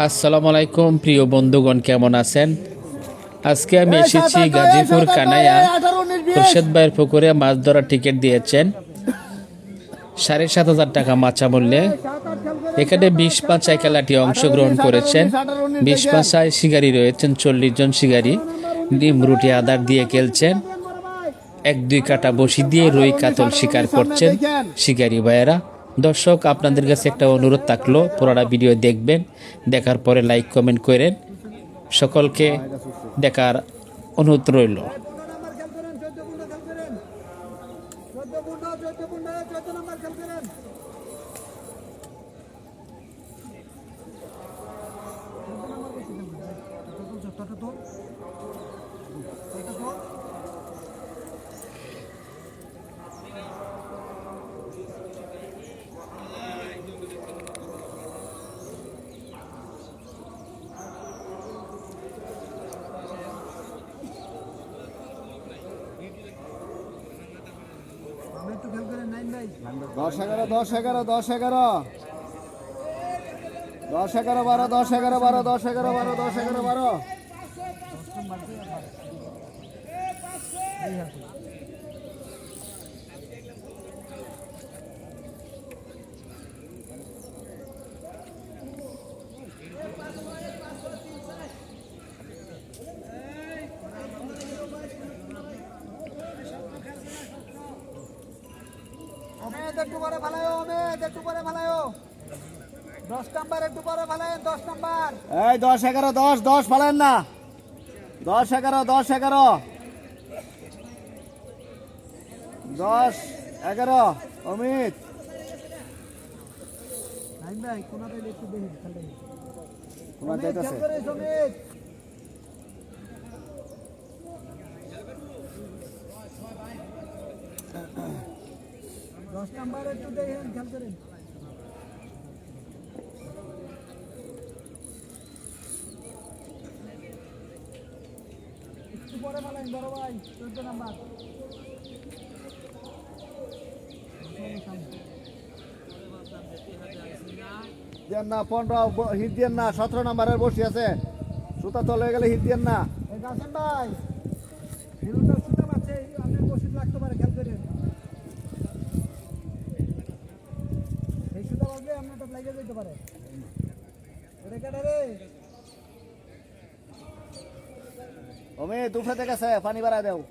আসসালামু আলাইকুম প্রিয় বন্ধুগণ, কেমন আছেন? আজকে আমি এসেছি গাজীপুর কানাইয়া। খুরশেদ ভাইয়ের পুকুরে মাছ ধরার টিকিট দিয়েছেন 7,500 টাকা মাচা মূল্যে। এখানে 20 পাঁচায় খেলাটি অংশগ্রহণ করেছেন। 20 পাঁচায় শিকারী রয়েছেন 40 জন শিকারী। ডিম রুটি আদার দিয়ে খেলছেন। 1-2 কাটা বসি দিয়ে রুই কাতল শিকার করছেন শিকারী ভাইয়েরা। দর্শক, আপনাদের কাছে একটা অনুরোধ থাকলো, পুরোটা ভিডিও দেখবেন, দেখার পরে লাইক কমেন্ট করেন। সকলকে দেখার অনুরোধ রইল। দশ এগারো 12 একটু পরে ফেলায়ো, একটু পরে ফেলায়ো। 10 নাম্বার একটু পরে ফেলায়, 10 নাম্বার। এই 10 11 10 ফেলেন না। 10 11 10 11 অমিত নাই ভাই, কোনাতে একটু দেখি খেলে। কোনা যাইতাছে অমিত। 10 নাম্বার একটু দেখেন, খেল করেন। একটু পরে ফেলেন বড় ভাই, 14 নাম্বার। দেন না 15 হিট দেন না, 17 নাম্বারের বসি আছে। সুতা চলে গেলে হিট দেন না। এই গাছেন ভাই, হিরোটা সুতা আছে, আপনি বসি লাগতে পারে, খেল করেন। এই সুতা বাজলে আপনারটা লাগিয়ে যেতে পারে। ওরে কেটে রে ওমে দুফাতে গেছে, পানি বাড়া দেও।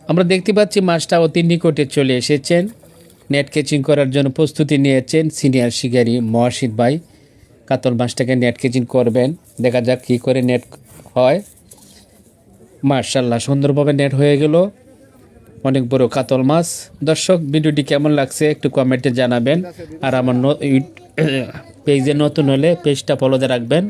আমরা দেখতে পাচ্ছি মাছটা অতি নিকটে চলে এসেছেন। নেট ক্যাচিং করার জন্য প্রস্তুতি নিয়েছেন সিনিয়র শিকারী মহসিন ভাই। কাতল মাছটাকে নেট ক্যাচিং করবেন, দেখা যাক কী করে নেট হয়। মাশাআল্লাহ, সুন্দরভাবে নেট হয়ে গেল। অনেক বড় কাতল মাছ। দর্শক, ভিডিওটি কেমন লাগছে একটু কমেন্টে জানাবেন। আর আমার পেজে নতুন হলে পেজটা ফলোতে রাখবেন।